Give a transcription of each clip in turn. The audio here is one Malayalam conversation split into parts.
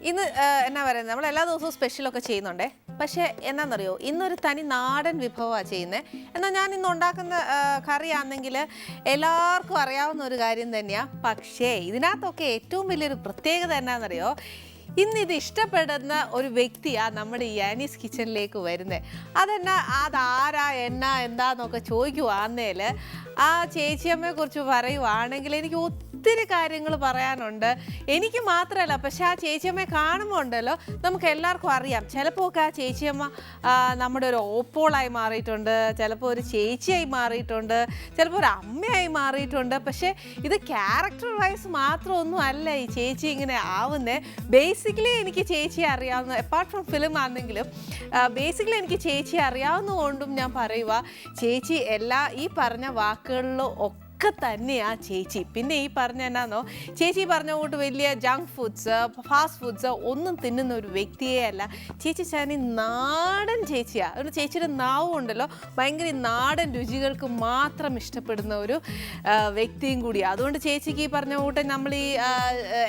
ഇന്ന് എന്നാ പറയുന്നത്, നമ്മൾ എല്ലാ ദിവസവും സ്പെഷ്യലൊക്കെ ചെയ്യുന്നുണ്ടേ. പക്ഷേ എന്നാണെന്നറിയോ, ഇന്നൊരു തനി നാടൻ വിഭവമാണ് ചെയ്യുന്നത്. എന്നാൽ ഞാൻ ഇന്ന് ഉണ്ടാക്കുന്ന കറിയാണെങ്കിൽ എല്ലാവർക്കും അറിയാവുന്ന ഒരു കാര്യം തന്നെയാണ്. പക്ഷേ ഇതിനകത്തൊക്കെ ഏറ്റവും വലിയൊരു പ്രത്യേകത എന്നാണെന്നറിയോ, ഇന്നിത് ഇഷ്ടപ്പെടുന്ന ഒരു വ്യക്തിയാണ് നമ്മുടെ ഈ ആനീസ് കിച്ചണിലേക്ക് വരുന്നത്. അതാരാ എന്താന്നൊക്കെ ചോദിക്കുവാന്നേൽ ആ ചേച്ചിയമ്മയെക്കുറിച്ച് പറയുവാണെങ്കിൽ എനിക്ക് ഒത്തിരി കാര്യങ്ങൾ പറയാനുണ്ട്. എനിക്ക് മാത്രമല്ല, പക്ഷെ ആ ചേച്ചിയമ്മയെ കാണുമ്പോൾ ഉണ്ടല്ലോ നമുക്ക് എല്ലാവർക്കും അറിയാം. ചിലപ്പോൾ ഒക്കെ ആ ചേച്ചിയമ്മ നമ്മുടെ ഒരു ഓപ്പോളായി മാറിയിട്ടുണ്ട്, ചിലപ്പോൾ ഒരു ചേച്ചിയായി മാറിയിട്ടുണ്ട്, ചിലപ്പോൾ ഒരു അമ്മയായി മാറിയിട്ടുണ്ട്. പക്ഷേ ഇത് ക്യാരക്ടർ വൈസ് മാത്രമൊന്നും അല്ല ഈ ചേച്ചി ഇങ്ങനെ ആവുന്നത്. ബേസിക്കലി എനിക്ക് ചേച്ചിയെ അറിയാവുന്ന, അപ്പാർട്ട് ഫ്രം ഫിലിം ആണെങ്കിലും ബേസിക്കലി എനിക്ക് ചേച്ചിയെ അറിയാവുന്നതുകൊണ്ടും ഞാൻ പറയുക, ചേച്ചി എല്ലാ ഈ പറഞ്ഞ വാക്കുകളിലും ഒക്കെ തന്നെയാ ചേച്ചി. പിന്നെ ഈ പറഞ്ഞ എന്നാന്നോ, ചേച്ചി പറഞ്ഞ കൂട്ട് വലിയ ജങ്ക് ഫുഡ്സ്, ഫാസ്റ്റ് ഫുഡ്സ് ഒന്നും തിന്നുന്ന ഒരു വ്യക്തിയേ അല്ല ചേച്ചി. ചാനി നാടൻ ചേച്ചിയാണ്. ഒരു ചേച്ചിയുടെ നാവും ഉണ്ടല്ലോ ഭയങ്കര നാടൻ രുചികൾക്ക് മാത്രം ഇഷ്ടപ്പെടുന്ന ഒരു വ്യക്തിയും കൂടിയാണ്. അതുകൊണ്ട് ചേച്ചിക്ക് ഈ പറഞ്ഞ കൂട്ട് നമ്മൾ ഈ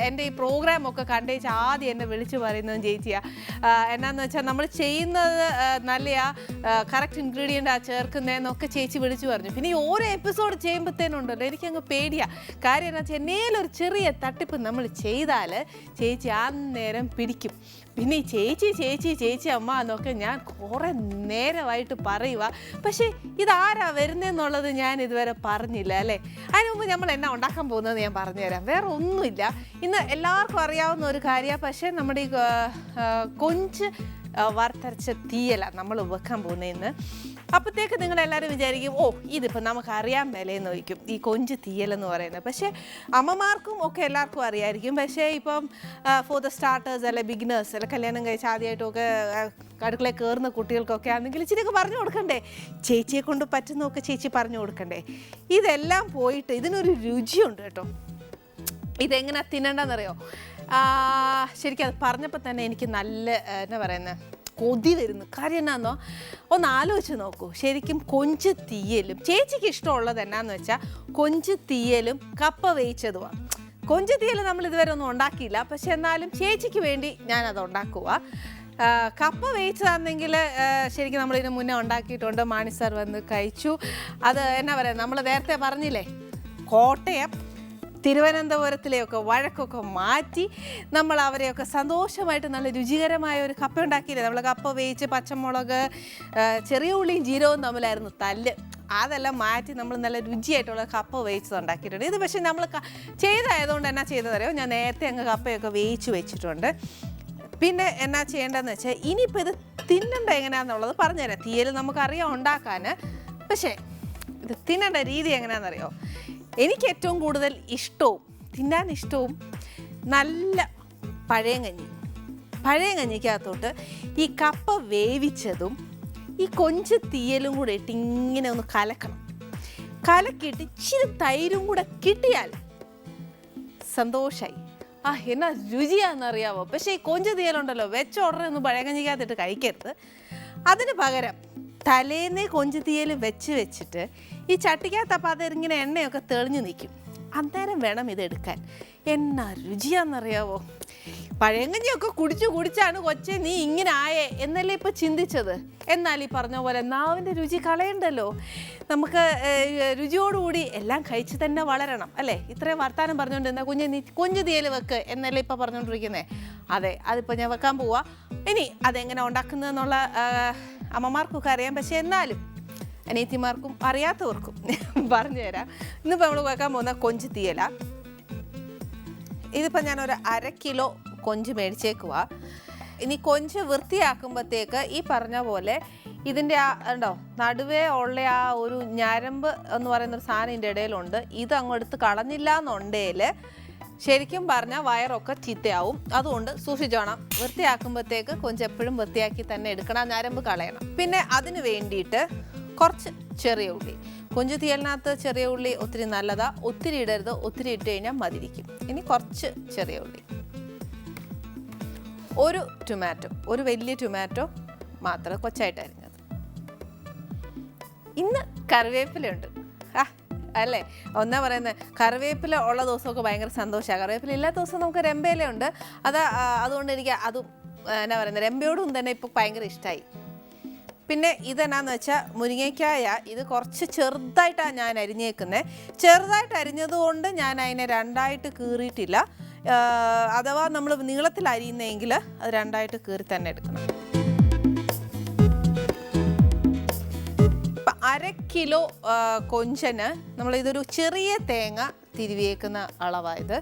എൻ്റെ ഈ പ്രോഗ്രാമൊക്കെ കണ്ടേച്ച് ആദ്യം എന്നെ വിളിച്ച് പറയുന്നതും ചേച്ചിയാണ്. എന്നാന്ന് വെച്ചാൽ നമ്മൾ ചെയ്യുന്നത് നല്ലയാ, കറക്റ്റ് ഇൻഗ്രീഡിയൻ്റ് ചേർക്കുന്നതെന്നൊക്കെ ചേച്ചി വിളിച്ചു പറഞ്ഞു. പിന്നെ ഈ ഓരോ എപ്പിസോഡ് ചെയ്യുമ്പോഴത്തേനും ഉണ്ടല്ലോ എനിക്കങ്ങ് പേടിയാണ്. കാര്യം എന്താ വെച്ചാൽ എന്നേലൊരു ചെറിയ തട്ടിപ്പ് നമ്മൾ ചെയ്താൽ ചേച്ചി അന്നേരം പിടിക്കും. പിന്നെ ഈ ചേച്ചി ചേച്ചി ചേച്ചി അമ്മ എന്നൊക്കെ ഞാൻ കുറേ നേരമായിട്ട് പറയുക. പക്ഷേ ഇതാരാ വരുന്നതെന്നുള്ളത് ഞാൻ ഇതുവരെ പറഞ്ഞില്ല അല്ലേ. അതിന് മുമ്പ് നമ്മൾ എന്നാ ഉണ്ടാക്കാൻ പോകുന്നത് ഞാൻ പറഞ്ഞുതരാം. വേറെ ഒന്നുമില്ല, ഇന്ന് എല്ലാവർക്കും അറിയാവുന്ന ഒരു കാര്യമാണ്. പക്ഷേ നമ്മുടെ ഈ കൊഞ്ച് വറുത്തരച്ച തീയല നമ്മൾ വെക്കാൻ പോകുന്നതെന്ന്. അപ്പോഴത്തേക്ക് നിങ്ങളെല്ലാവരും വിചാരിക്കും, ഓ ഇതിപ്പോൾ നമുക്കറിയാൻ വിലയെന്ന് ചോദിക്കും ഈ കൊഞ്ച് തീയലെന്ന് പറയുന്നത്. പക്ഷേ അമ്മമാർക്കും ഒക്കെ എല്ലാവർക്കും അറിയാമായിരിക്കും. പക്ഷേ ഇപ്പം ഫോർ ദ സ്റ്റാർട്ടേഴ്സ് അല്ലെ ബിഗിനേഴ്സ് അല്ലെ കല്യാണം കഴിച്ച് ആദ്യമായിട്ടൊക്കെ അടുക്കളയിൽ കയറുന്ന കുട്ടികൾക്കൊക്കെ ആണെങ്കിൽ ഇച്ചിരിയൊക്കെ പറഞ്ഞു കൊടുക്കണ്ടേ, ചേച്ചിയെ കൊണ്ട് പറ്റുന്നതൊക്കെ ചേച്ചി പറഞ്ഞു കൊടുക്കണ്ടേ. ഇതെല്ലാം പോയിട്ട് ഇതിനൊരു രുചിയുണ്ട് കേട്ടോ. ഇതെങ്ങനെ തിന്നണ്ടെന്നറിയോ, ശരിക്കും അത് പറഞ്ഞപ്പോൾ തന്നെ എനിക്ക് നല്ല എന്നാ പറയുന്നത് കൊതി വരുന്നു. കാര്യം എന്നാന്നോ, ഒന്ന് ആലോചിച്ച് നോക്കൂ. ശരിക്കും കൊഞ്ച് തീയലും ചേച്ചിക്ക് ഇഷ്ടമുള്ളത് എന്നാന്ന് വെച്ചാൽ കൊഞ്ച് തീയലും കപ്പ വേവിച്ചതുമാണ്. കൊഞ്ച് തീയൽ നമ്മൾ ഇതുവരെ ഒന്നും ഉണ്ടാക്കിയില്ല, പക്ഷെ എന്നാലും ചേച്ചിക്ക് വേണ്ടി ഞാനത് ഉണ്ടാക്കുക. കപ്പ വേവിച്ചതാണെങ്കിൽ ശരിക്കും നമ്മളിതിന് മുന്നേ ഉണ്ടാക്കിയിട്ടുണ്ട്. മാണി സാർ വന്ന് കഴിച്ചു. അത് എന്നാ പറയുക, നമ്മൾ നേരത്തെ പറഞ്ഞില്ലേ കോട്ടയം തിരുവനന്തപുരത്തിലെയൊക്കെ വഴക്കൊക്കെ മാറ്റി നമ്മൾ അവരെയൊക്കെ സന്തോഷമായിട്ട് നല്ല രുചികരമായ ഒരു കപ്പ ഉണ്ടാക്കിയില്ലേ. നമ്മൾ കപ്പ വേവിച്ച് പച്ചമുളക് ചെറിയ ഉള്ളിയും ജീരകവും തമ്മിലായിരുന്നു തല്ല്. അതെല്ലാം മാറ്റി നമ്മൾ നല്ല രുചിയായിട്ടുള്ള കപ്പ വേവിച്ചത് ഉണ്ടാക്കിയിട്ടുണ്ട്. ഇത് പക്ഷേ നമ്മൾ ചെയ്തായതുകൊണ്ട് എന്നാ ചെയ്തതറിയോ, ഞാൻ നേരത്തെ അങ്ങ് കപ്പയൊക്കെ വേവിച്ച് വെച്ചിട്ടുണ്ട്. പിന്നെ എന്നാ ചെയ്യേണ്ടതെന്ന് വെച്ചാൽ ഇനിയിപ്പോൾ ഇത് തിന്നണ്ട എങ്ങനെയാണെന്നുള്ളത് പറഞ്ഞുതരാം. തീയൽ നമുക്കറിയാം ഉണ്ടാക്കാൻ, പക്ഷേ ഇത് തിന്നേണ്ട രീതി എങ്ങനെയാണെന്നറിയോ. എനിക്ക് ഏറ്റവും കൂടുതൽ ഇഷ്ടവും തിന്നാൻ ഇഷ്ടവും നല്ല പഴയ കഞ്ഞിക്കകത്തോട്ട് ഈ കപ്പ വേവിച്ചതും ഈ കൊഞ്ച് തീയലും കൂടെ ഇട്ട് ഇങ്ങനെ ഒന്ന് കലക്കിയിട്ട് ഇച്ചിരി തൈരും കൂടെ കിട്ടിയാൽ സന്തോഷമായി. എന്നാ രുചിയാണെന്നറിയാവോ. പക്ഷേ ഈ കൊഞ്ച് തീയലുണ്ടല്ലോ വെച്ച ഉടനെ ഒന്നും പഴയ കഞ്ഞിക്കകത്തിട്ട് കഴിക്കരുത്. അതിന് പകരം തലേന്നേ കൊഞ്ച് തീയൽ വെച്ചിട്ട് ഈ ചട്ടിക്കകത്തപ്പം അതിങ്ങനെ എണ്ണയൊക്കെ തെളിഞ്ഞു നിൽക്കും. അന്നേരം വേണം ഇതെടുക്കാൻ. എന്നാ രുചിയാണെന്നറിയാവോ. പഴയങ്കഞ്ഞിയൊക്കെ കുടിച്ചാണ് കൊച്ചെ നീ ഇങ്ങനെ ആയേ എന്നല്ലേ ഇപ്പോൾ ചിന്തിച്ചത്. എന്നാൽ ഈ പറഞ്ഞ പോലെ നാവിൻ്റെ രുചി കളയണ്ടല്ലോ. നമുക്ക് രുചിയോടുകൂടി എല്ലാം കഴിച്ച് തന്നെ വളരണം അല്ലേ. ഇത്രയും വർത്താനം പറഞ്ഞുകൊണ്ട് എന്നാ നീ കൊഞ്ച് തീയൽ വെക്ക് എന്നല്ലേ ഇപ്പോൾ പറഞ്ഞുകൊണ്ടിരിക്കുന്നത്. അതെ, അതിപ്പോൾ ഞാൻ വെക്കാൻ പോവാ. ഇനി അതെങ്ങനെ ഉണ്ടാക്കുന്നതെന്നുള്ള അമ്മമാർക്കൊക്കെ അറിയാം, പക്ഷെ എന്നാലും അനിയത്തിമാർക്കും അറിയാത്തവർക്കും പറഞ്ഞു തരാം. ഇന്നിപ്പോൾ നമ്മൾ വെക്കാൻ പോകുന്ന കൊഞ്ച് തീയല. ഇതിപ്പോൾ ഞാനൊരു 1/2 കിലോ കൊഞ്ച് മേടിച്ചേക്കുക. ഇനി കൊഞ്ച് വൃത്തിയാക്കുമ്പോഴത്തേക്ക് ഈ പറഞ്ഞ പോലെ ഇതിൻ്റെ ഉണ്ടോ നടുവേ ഉള്ള ആ ഒരു ഞരമ്പ് എന്ന് പറയുന്നൊരു സാധനം ഇതിൻ്റെ ഇടയിലുണ്ട്. ഇത് അങ്ങോട്ട് കളഞ്ഞില്ല എന്നുണ്ടെങ്കിൽ ശരിക്കും പറഞ്ഞാൽ വയറൊക്കെ ചീത്തയാവും. അതുകൊണ്ട് സൂക്ഷിച്ചോണം. വൃത്തിയാക്കുമ്പോഴത്തേക്ക് കൊഞ്ച് എപ്പോഴും വൃത്തിയാക്കി തന്നെ എടുക്കണം, ഞരമ്പ് കളയണം. പിന്നെ അതിന് വേണ്ടിയിട്ട് കുറച്ച് ചെറിയ ഉള്ളി. കൊഞ്ച് തീയലിനകത്ത് ചെറിയ ഉള്ളി ഒത്തിരി നല്ലതാണ്. ഒത്തിരി ഇടരുത്, ഒത്തിരി ഇട്ട് കഴിഞ്ഞാൽ മതിരിക്കും. ഇനി കുറച്ച് ചെറിയ ഉള്ളി, ഒരു ടൊമാറ്റോ, ഒരു വലിയ ടൊമാറ്റോ മാത്രം കൊച്ചായിട്ട് അരിഞ്ഞത്. ഇന്ന് കറിവേപ്പിലുണ്ട്. അല്ലേ? ഒന്നാ പറയുന്നത് കറിവേപ്പില ഉള്ള ദിവസമൊക്കെ ഭയങ്കര സന്തോഷമാണ്. കറിവേപ്പില ഇല്ലാത്ത ദിവസം നമുക്ക് രമ്പയിലുണ്ട്. അതുകൊണ്ട് എനിക്ക് അതും എന്നാ പറയുന്നത് രമ്പയോടും തന്നെ ഇപ്പോൾ ഭയങ്കര ഇഷ്ടമായി. പിന്നെ ഇതെന്നാന്ന് വെച്ചാൽ മുരിങ്ങയ്ക്കായ ഇത് കുറച്ച് ചെറുതായിട്ടാണ് ഞാൻ അരിഞ്ഞേക്കുന്നത്. ചെറുതായിട്ട് അരിഞ്ഞതുകൊണ്ട് ഞാൻ അതിനെ രണ്ടായിട്ട് കീറിയിട്ടില്ല. അഥവാ നമ്മൾ നീളത്തിൽ അരിയുന്നതെങ്കിൽ അത് രണ്ടായിട്ട് കീറി തന്നെ എടുക്കണം. 1/2 കിലോ കൊഞ്ചന് നമ്മളിതൊരു ചെറിയ തേങ്ങ തിരുവിയേക്കുന്ന അളവായത്.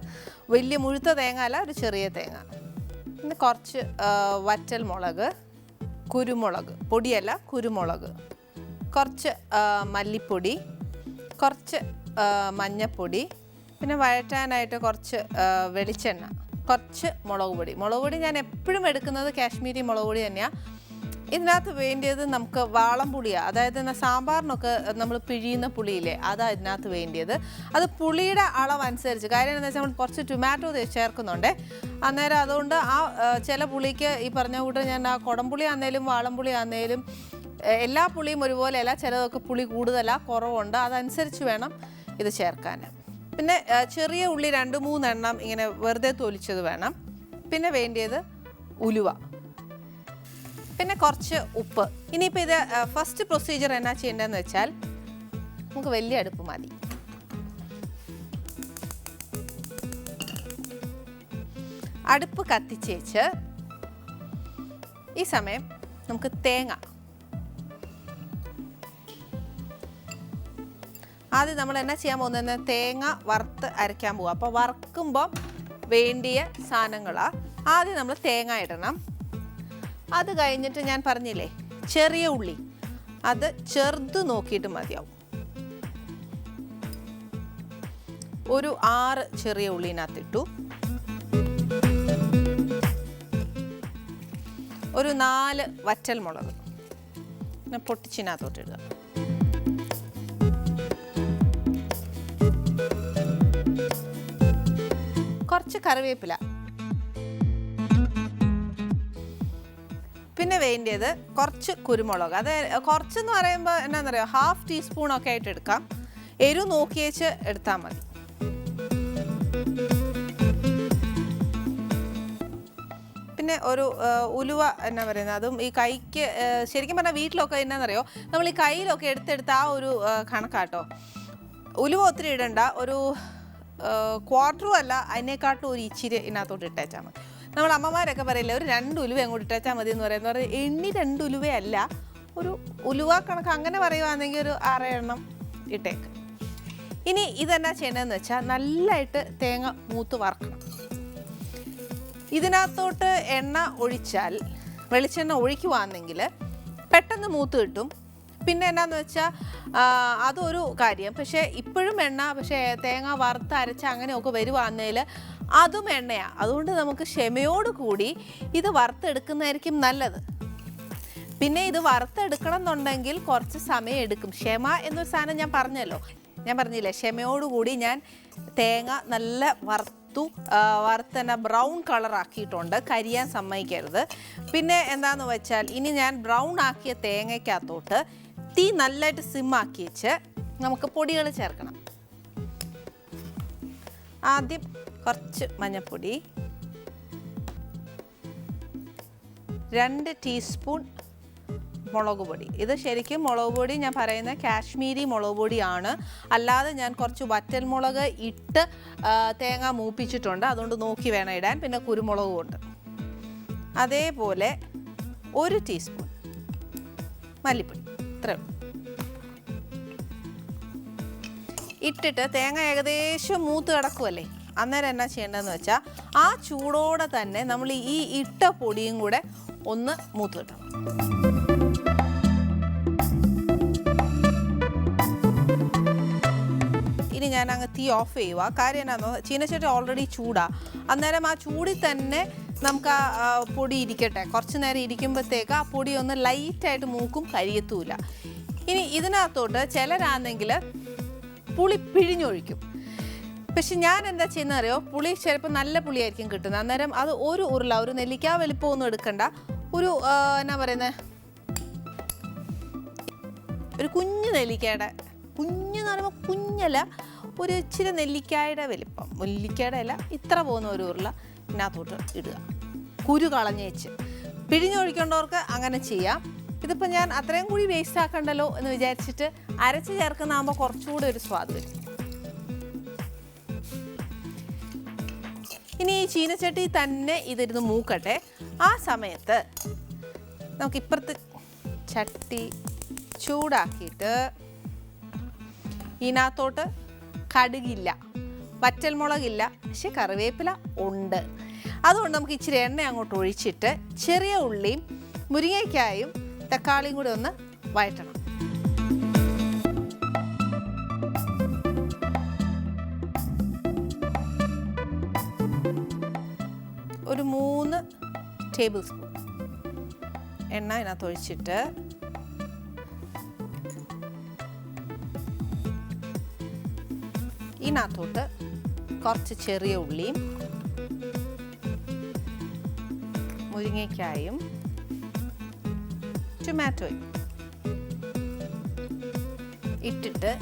വലിയ മുഴുത്ത തേങ്ങ അല്ല, ഒരു ചെറിയ തേങ്ങ. പിന്നെ കുറച്ച് വറ്റൽ മുളക്, കുരുമുളക് പൊടിയല്ല കുരുമുളക്, കുറച്ച് മല്ലിപ്പൊടി, കുറച്ച് മഞ്ഞൾപ്പൊടി, പിന്നെ വഴറ്റാനായിട്ട് കുറച്ച് വെളിച്ചെണ്ണ, കുറച്ച് മുളക് പൊടി ഞാൻ എപ്പോഴും എടുക്കുന്നത് കാശ്മീരി മുളക് പൊടി തന്നെയാണ്. ഇതിനകത്ത് വേണ്ടിയത് നമുക്ക് വാളംപുളിയാണ്. അതായത് സാമ്പാറിനൊക്കെ നമ്മൾ പിഴിയുന്ന പുളിയില്ലേ, അതാണ് ഇതിനകത്ത് വേണ്ടിയത്. അത് പുളിയുടെ അളവനുസരിച്ച്, കാര്യം എന്താണെന്ന് വെച്ചാൽ നമ്മൾ കുറച്ച് ടൊമാറ്റോ ചേർക്കുന്നുണ്ട്. അന്നേരം അതുകൊണ്ട് ചില പുളിക്ക് ഈ പറഞ്ഞ കൂട്ട് ഞാൻ കുടംപുളി ആണെങ്കിലും വാളംപുളി ആണെങ്കിലും എല്ലാ പുളിയും ഒരുപോലെയല്ല. ചിലതൊക്കെ പുളി കൂടുതലാണ്, കുറവുണ്ട്. അതനുസരിച്ച് വേണം ഇത് ചേർക്കാൻ. പിന്നെ ചെറിയ ഉള്ളി 2-3 എണ്ണം ഇങ്ങനെ വെറുതെ തൊലിച്ചത് വേണം. പിന്നെ വേണ്ടിയത് ഉലുവ, പിന്നെ കുറച്ച് ഉപ്പ്. ഇനിയിപ്പോൾ ഇത് ഫസ്റ്റ് പ്രൊസീജിയർ എന്നാ ചെയ്യേണ്ടതെന്ന് വെച്ചാൽ നമുക്ക് വലിയ അടുപ്പ് മതി. അടുപ്പ് കത്തിച്ചേച്ച് ഈ സമയം നമുക്ക് തേങ്ങ ആദ്യം നമ്മൾ എന്നാ ചെയ്യാൻ പോകുന്നത്, തേങ്ങ വറുത്ത് അരയ്ക്കാൻ പോവുക. അപ്പോൾ വറുക്കുമ്പോൾ വേണ്ടിയ സാധനങ്ങളാണ്. ആദ്യം നമ്മൾ തേങ്ങ ഇടണം. അത് കഴിഞ്ഞിട്ട് ഞാൻ പറഞ്ഞില്ലേ ചെറിയ ഉള്ളി, അത് ചെറുത് നോക്കിയിട്ട് മതിയാവും. ഒരു 6 ചെറിയ ഉള്ളിനകത്തിട്ടു. ഒരു 4 വറ്റൽ മുളക് പൊട്ടിച്ചിനകത്തോട്ട് ഇടുക. കുറച്ച് കറിവേപ്പില. പിന്നെ വേണ്ടിയത് കുറച്ച് കുരുമുളക്. അത് കുറച്ചെന്ന് പറയുമ്പോൾ എന്നാണെന്നറിയോ, 1/2 ടീസ്പൂണൊക്കെ ആയിട്ട് എടുക്കാം. എരിവ് നോക്കിയേച്ച് എടുത്താൽ മതി. പിന്നെ ഒരു ഉലുവ എന്നാ പറയുന്നത്, അതും ഈ കൈക്ക് ശരിക്കും പറഞ്ഞാൽ വീട്ടിലൊക്കെ എന്നാന്നറിയോ, നമ്മൾ ഈ കയ്യിലൊക്കെ എടുത്തെടുത്ത് ആ ഒരു കണക്കാട്ടോ. ഉലുവ ഒത്തിരി ഇടണ്ട, ഒരു 1/4 അല്ല, അതിനേക്കാട്ടും ഒരു ഇച്ചിരി ഇതിനകത്തോട്ട് ഇട്ടേച്ചാൽ മതി. നമ്മൾ അമ്മമാരൊക്കെ പറയില്ലേ, ഒരു 2 ഉലുവ അങ്ങോട്ട് ഇട്ടേച്ചാൽ മതി എന്ന് പറയുന്നത്. എണ്ണി 2 ഉലുവയല്ല, ഒരു ഉലുവ കണക്ക് അങ്ങനെ പറയുവാണെങ്കിൽ ഒരു 6 എണ്ണം ഇട്ടേക്ക്. ഇനി ഇതെന്നാ ചെയ്യണമെന്ന് വെച്ചാൽ നല്ലതായിട്ട് തേങ്ങ മൂത്ത് വറക്കണം. ഇതിനകത്തോട്ട് എണ്ണ ഒഴിച്ചാൽ, വെളിച്ചെണ്ണ ഒഴിക്കുവാണെങ്കിൽ പെട്ടെന്ന് മൂത്ത് കിട്ടും. പിന്നെ എന്നാന്ന് വെച്ചാൽ അതൊരു കാര്യം. പക്ഷേ ഇപ്പോഴും എണ്ണ, പക്ഷേ തേങ്ങ വറുത്ത് അരച്ച് അങ്ങനെയൊക്കെ വരുവാന്നേൽ അതും എണ്ണയാണ്. അതുകൊണ്ട് നമുക്ക് ക്ഷമയോട് കൂടി ഇത് വറുത്തെടുക്കുന്നതായിരിക്കും നല്ലത്. പിന്നെ ഇത് വറുത്തെടുക്കണം എന്നുണ്ടെങ്കിൽ കുറച്ച് സമയം എടുക്കും. ക്ഷമ എന്നൊരു സാധനം ഞാൻ പറഞ്ഞില്ലേ, ക്ഷമയോടുകൂടി ഞാൻ തേങ്ങ നല്ല വറുത്തന്നെ ബ്രൗൺ കളറാക്കിയിട്ടുണ്ട്. കരിയാൻ സമ്മതിക്കരുത്. പിന്നെ എന്താണെന്ന് വെച്ചാൽ ഇനി ഞാൻ ബ്രൗൺ ആക്കിയ തേങ്ങയ്ക്കകത്തോട്ട് തീ നല്ലതായിട്ട് സിമ്മാക്കി വെച്ച് നമുക്ക് പൊടികൾ ചേർക്കണം. ആദ്യം കുറച്ച് മഞ്ഞൾപ്പൊടി, 2 ടീസ്പൂൺ മുളക് പൊടി. ഇത് ശരിക്കും മുളക് പൊടി ഞാൻ പറയുന്ന കാശ്മീരി മുളക് പൊടിയാണ്. അല്ലാതെ ഞാൻ കുറച്ച് വറ്റൽ മുളക് ഇട്ട് തേങ്ങ മൂപ്പിച്ചിട്ടുണ്ട്, അതുകൊണ്ട് നോക്കി വേണം ഇടാൻ. പിന്നെ കുരുമുളക് കൊണ്ട് അതേപോലെ 1 ടീസ്പൂൺ മല്ലിപ്പൊടി. ഇത്രയും ഇട്ടിട്ട് തേങ്ങ ഏകദേശം മൂത്ത് കിടക്കുമല്ലേ, അന്നേരം എന്നാ ചെയ്യേണ്ടതെന്ന് വെച്ചാൽ ആ ചൂടോടെ തന്നെ നമ്മൾ ഈ ഇട്ട പൊടിയും കൂടെ ഒന്ന് മൂത്ത് കിട്ടണം. ഇനി ഞാൻ അങ്ങ് തീ ഓഫ് ചെയ്യുക. കാര്യം എന്നാന്നോ, ചീനച്ചട്ടി ഓൾറെഡി ചൂടാണ്. അന്നേരം ആ ചൂടിൽ തന്നെ നമുക്ക് ആ പൊടി ഇരിക്കട്ടെ. കുറച്ച് നേരം ഇരിക്കുമ്പോഴത്തേക്ക് ആ പൊടി ഒന്ന് ലൈറ്റായിട്ട് മൂക്കും, കരിയത്തൂല. ഇനി ഇതിനകത്തോട്ട് ചിലരാണെങ്കിൽ പുളി പിഴിഞ്ഞൊഴിക്കും. പക്ഷെ ഞാൻ എന്താ ചെയ്യുന്നത് അറിയോ, പുളി ചിലപ്പോൾ നല്ല പുളിയായിരിക്കും കിട്ടുന്നത്. അന്നേരം അത് ഒരു ഉരുള, ഒരു നെല്ലിക്ക വലിപ്പമൊന്നും എടുക്കണ്ട, ഒരു എന്നാ പറയുന്നത്, ഒരു കുഞ്ഞു നെല്ലിക്കയുടെ കുഞ്ഞെന്ന് പറയുമ്പോൾ കുഞ്ഞല്ല, ഒരു ഇച്ചിരി നെല്ലിക്കായുടെ വലിപ്പം, നെല്ലിക്കായുടെ അല്ല, ഇത്ര പോകുന്ന ഒരു ഉരുള ഇതിനകത്തോട്ട് ഇടുക. കുരു കളഞ്ഞേച്ച് പിഴിഞ്ഞൊഴിക്കേണ്ടവർക്ക് അങ്ങനെ ചെയ്യാം. ഇതിപ്പോൾ ഞാൻ അത്രയും കൂടി വേസ്റ്റ് ആക്കണ്ടല്ലോ എന്ന് വിചാരിച്ചിട്ട് അരച്ച് ചേർക്കുന്നതാകുമ്പോൾ കുറച്ചുകൂടി ഒരു സ്വാദ് വരും. ഇനി ഈ ചീനച്ചട്ടി തന്നെ ഇതിരുന്ന് മൂക്കട്ടെ. ആ സമയത്ത് നമുക്കിപ്പുറത്ത് ചട്ടി ചൂടാക്കിയിട്ട് ഇതിനകത്തോട്ട് കടുകില്ല, വറ്റൽമുളകില്ല, പക്ഷെ കറിവേപ്പില ഉണ്ട്. അതുകൊണ്ട് നമുക്ക് ഇച്ചിരി എണ്ണ അങ്ങോട്ട് ഒഴിച്ചിട്ട് ചെറിയ ഉള്ളിയും മുരിങ്ങയ്ക്കായും തക്കാളിയും കൂടി ഒന്ന് വഴറ്റണം. ഒരു 3 ടേബിൾ സ്പൂൺ എണ്ണ ഇതിനകത്ത് ഒഴിച്ചിട്ട് ഇതിനകത്തോട്ട് കുറച്ച് ചെറിയ ഉള്ളിയും മുരിങ്ങയ്ക്കായും ടൊമാറ്റോയും ഇട്ടിട്ട്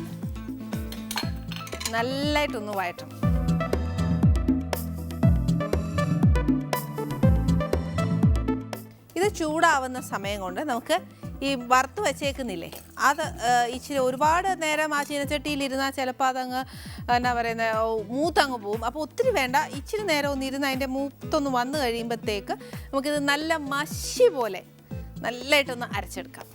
നല്ലതായിട്ടൊന്ന് വഴറ്റണം. ഇത് ചൂടാവുന്ന സമയം കൊണ്ട് നമുക്ക് ഈ വറുത്ത് വെച്ചേക്കുന്നില്ലേ അത് ഇച്ചിരി ഒരുപാട് നേരം ആ ചീനച്ചട്ടിയിലിരുന്നാൽ ചിലപ്പോൾ അതങ്ങ് എന്നാ പറയുന്നത് മൂത്തങ്ങ് പോവും. അപ്പോൾ ഒത്തിരി വേണ്ട, ഇച്ചിരി നേരം ഒന്ന് ഇരുന്ന് അതിൻ്റെ മൂത്തൊന്ന് വന്നു കഴിയുമ്പോഴത്തേക്ക് നമുക്കിത് നല്ല മഷി പോലെ നല്ലതായിട്ടൊന്ന് അരച്ചെടുക്കാം.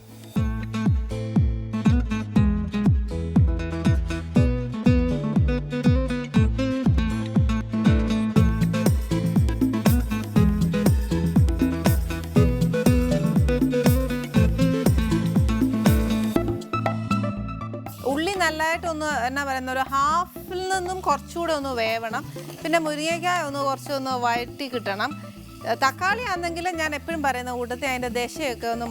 നല്ലതായിട്ടൊന്ന് എന്നാ പറയുന്ന ഒരു ഹാഫിൽ നിന്നും കുറച്ചുകൂടെ ഒന്ന് വേവണം. പിന്നെ മുരിങ്ങയ്ക്കായ കുറച്ചൊന്ന് വഴറ്റി കിട്ടണം. തക്കാളി ആണെങ്കിൽ ഞാൻ എപ്പോഴും പറയുന്ന കൂട്ടത്തിൽ അതിൻ്റെ ദശയൊക്കെ ഒന്ന്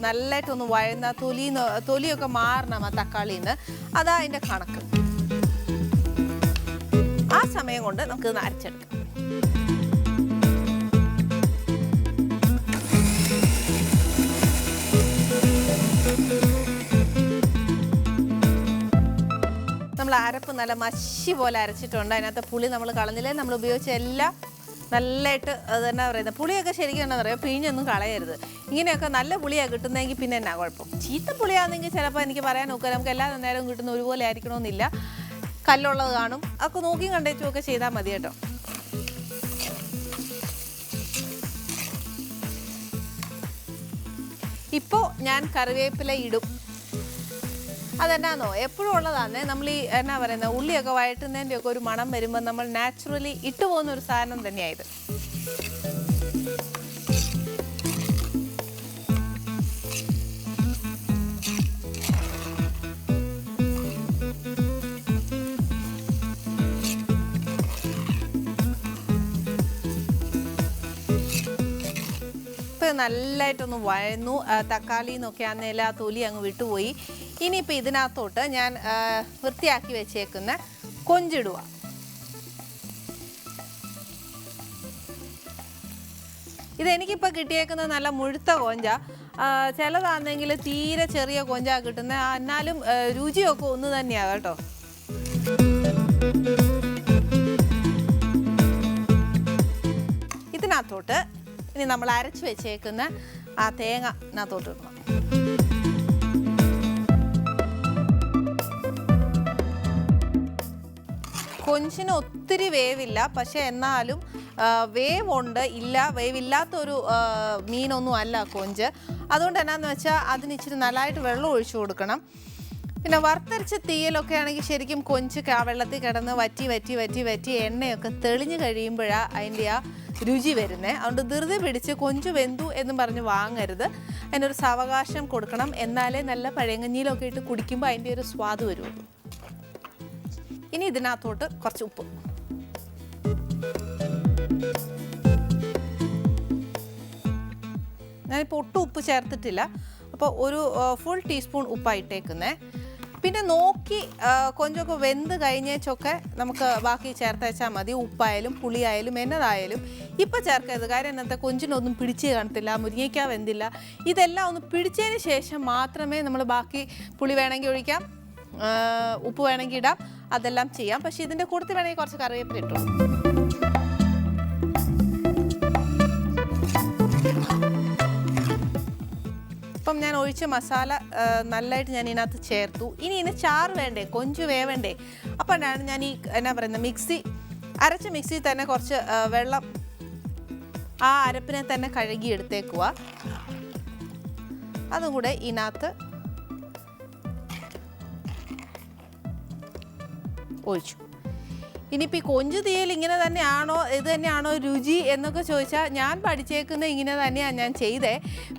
നല്ലതായിട്ടൊന്ന് വഴന്ന തൊലിയൊക്കെ മാറണം ആ തക്കാളിയിൽ നിന്ന്. അതാ അതിൻ്റെ കണക്ക്. ആ സമയം കൊണ്ട് നമുക്കിത് അരച്ചെടുക്കാം. നമ്മൾ അരപ്പ് നല്ല മഷി പോലെ അരച്ചിട്ടുണ്ട്. അതിനകത്ത് പുളി നമ്മൾ കളഞ്ഞില്ലേ, നമ്മൾ ഉപയോഗിച്ച എല്ലാം നല്ലതായിട്ട് അത് തന്നെ പറയുന്നത്. പുളിയൊക്കെ ശരിക്കും എന്താ പറയുക, പിഴിഞ്ഞൊന്നും കളയരുത്. ഇങ്ങനെയൊക്കെ നല്ല പുളിയാണ് കിട്ടുന്നതെങ്കിൽ പിന്നെ എന്നാ കുഴപ്പം. ചീത്ത പുളിയാണെങ്കിൽ ചിലപ്പോൾ എനിക്ക് പറയാൻ നോക്കുക, നമുക്ക് എല്ലാ നേരവും കിട്ടുന്ന ഒരുപോലെ ആയിരിക്കണമെന്നില്ല, കല്ലുള്ളത് കാണും, അതൊക്കെ നോക്കി കണ്ടേച്ചുമൊക്കെ ചെയ്താൽ മതി കേട്ടോ. ഇപ്പോൾ ഞാൻ കറിവേപ്പില ഇടും. അതെന്നാന്നോ എപ്പോഴും ഉള്ളതാണ്, നമ്മൾ ഈ എന്നാ പറയുന്നത് ഉള്ളിയൊക്കെ വഴറ്റുന്നതിൻ്റെ ഒക്കെ ഒരു മണം വരുമ്പോൾ നമ്മൾ നാച്ചുറലി ഇട്ടു പോകുന്ന ഒരു സാധനം തന്നെയായത്. ഇപ്പം നല്ലതായിട്ടൊന്ന് വഴന്നു. തക്കാളിന്നൊക്കെ ആണെന്നില്ല ആ തൊലി അങ്ങ് വിട്ടുപോയി. ഇനിയിപ്പോൾ ഇതിനകത്തോട്ട് ഞാൻ വൃത്തിയാക്കി വെച്ചേക്കുന്ന കൊഞ്ചിടുക. ഇതെനിക്കിപ്പോൾ കിട്ടിയേക്കുന്നത് നല്ല മുഴുത്ത കൊഞ്ച. ചിലതാണെങ്കിൽ തീരെ ചെറിയ കൊഞ്ചാണ് കിട്ടുന്നത്. എന്നാലും രുചിയൊക്കെ ഒന്ന് തന്നെയാണ് കേട്ടോ. ഇതിനകത്തോട്ട് ഇനി നമ്മൾ അരച്ച് വെച്ചേക്കുന്ന ആ തേങ്ങ ഇതിനകത്തോട്ട് ഇടണം. കൊഞ്ചിന് ഒത്തിരി വേവില്ല, പക്ഷെ എന്നാലും വേവുണ്ട്. വേവില്ലാത്തൊരു മീനൊന്നും അല്ല കൊഞ്ച്. അതുകൊണ്ട് എന്നാന്ന് വെച്ചാൽ അതിന് ഇച്ചിരി നല്ലതായിട്ട് വെള്ളം ഒഴിച്ചു കൊടുക്കണം. പിന്നെ വറുത്തരച്ച തീയലൊക്കെ ആണെങ്കിൽ ശരിക്കും കൊഞ്ച് വെള്ളത്തിൽ കിടന്ന് വറ്റി എണ്ണയൊക്കെ തെളിഞ്ഞ് കഴിയുമ്പോഴാണ് അതിൻ്റെ ആ രുചി വരുന്നത്. അതുകൊണ്ട് ധൃതി പിടിച്ച് കൊഞ്ച് വെന്തു എന്നും പറഞ്ഞ് വാങ്ങരുത്. അതിനൊരു സാവകാശം കൊടുക്കണം. എന്നാലേ നല്ല പഴയങ്ങഞ്ഞിയിലൊക്കെ ഇട്ട് കുടിക്കുമ്പോൾ അതിൻ്റെ ഒരു സ്വാദ് വരുള്ളൂ. ഇനി ഇതിനകത്തോട്ട് കുറച്ച് ഉപ്പ്, ഞാനിപ്പോൾ ഒട്ടും ഉപ്പ് ചേർത്തിട്ടില്ല, അപ്പോൾ ഒരു ഫുൾ ടീസ്പൂൺ ഉപ്പായിട്ടേക്കുന്നേ. പിന്നെ നോക്കി കൊഞ്ചൊക്കെ വെന്ത് കഴിഞ്ഞേച്ചൊക്കെ നമുക്ക് ബാക്കി ചേർത്തയച്ചാൽ മതി. ഉപ്പായാലും പുളിയായാലും എന്നതായാലും ഇപ്പം ചേർക്കരുത്. കാര്യം എന്നത്തെ കൊഞ്ചിനൊന്നും പിടിച്ച് കാണത്തില്ല, മുരിങ്ങയ്ക്ക വെന്തില്ല. ഇതെല്ലാം ഒന്ന് പിടിച്ചതിന് ശേഷം മാത്രമേ നമ്മൾ ബാക്കി പുളി വേണമെങ്കിൽ ഒഴിക്കാം, ഉപ്പ് വേണമെങ്കിൽ ഇടാം, അതെല്ലാം ചെയ്യാം. പക്ഷേ ഇതിൻ്റെ കൂട്ടത്തിൽ വേണമെങ്കിൽ കുറച്ച് കറിവേപ്പില ഇട്ടു. ഇപ്പം ഞാൻ ഒഴിച്ച മസാല നല്ലതായിട്ട് ഞാൻ ഇതിനകത്ത് ചേർത്തു. ഇനി ഇതിന് ചാറ് വേണ്ടേ, കൊഞ്ച് വേവണ്ടേ. അപ്പോഴാണ് ഞാൻ ഈ എന്നാ പറയുന്നത് അരച്ച മിക്സിയിൽ തന്നെ കുറച്ച് വെള്ളം ആ അരപ്പിനെ തന്നെ കഴുകി എടുത്തേക്കുക. അതും കൂടെ ഇതിനകത്ത് ഒഴിച്ചു. ഇനിയിപ്പോൾ ഈ കൊഞ്ച് തീയൽ ഇങ്ങനെ തന്നെയാണോ, ഇത് തന്നെയാണോ രുചി എന്നൊക്കെ ചോദിച്ചാൽ ഞാൻ പഠിച്ചേക്കുന്നത് ഇങ്ങനെ തന്നെയാണ് ഞാൻ ചെയ്തേ.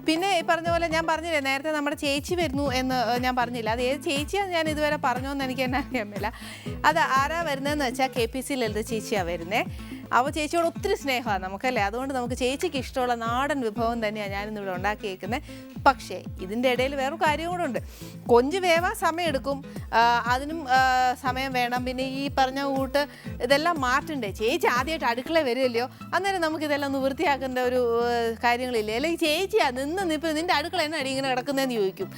പിന്നെ ഈ പറഞ്ഞ പോലെ ഞാൻ പറഞ്ഞില്ലേ നേരത്തെ നമ്മുടെ ചേച്ചി വരുന്നു എന്ന് ഞാൻ പറഞ്ഞില്ല. അത് ഏത് ചേച്ചിയാണ് ഞാൻ ഇതുവരെ പറഞ്ഞോന്ന് എനിക്ക് തന്നെ അറിയാൻ പറ്റില്ല. അത് ആരാ വരുന്നതെന്ന് വെച്ചാൽ KPC ലളിത ചേച്ചിയാണ് വരുന്നത്. അപ്പോൾ ചേച്ചിയോട് ഒത്തിരി സ്നേഹമാണ് നമുക്കല്ലേ. അതുകൊണ്ട് നമുക്ക് ചേച്ചിക്ക് ഇഷ്ടമുള്ള നാടൻ വിഭവം തന്നെയാണ് ഞാനിന്നിവിടെ ഉണ്ടാക്കിയേക്കുന്നത്. പക്ഷേ ഇതിൻ്റെ ഇടയിൽ വേറൊരു കാര്യം കൂടെ ഉണ്ട്. കൊഞ്ച് വേവാൻ സമയമെടുക്കും, അതിനും സമയം വേണം. പിന്നെ ഈ പറഞ്ഞ കൂട്ട് ഇതെല്ലാം മാറ്റണ്ടേ. ചേച്ചി ആദ്യമായിട്ട് അടുക്കള വരുമല്ലയോ, അന്നേരം നമുക്കിതെല്ലാം ഒന്ന് വൃത്തിയാക്കേണ്ട ഒരു കാര്യങ്ങളില്ലേ. അല്ലെങ്കിൽ ചേച്ചിയാ നിന്നിപ്പോൾ നിൻ്റെ അടുക്കള എന്നാ ഇങ്ങനെ കിടക്കുന്നതെന്ന് ചോദിക്കും.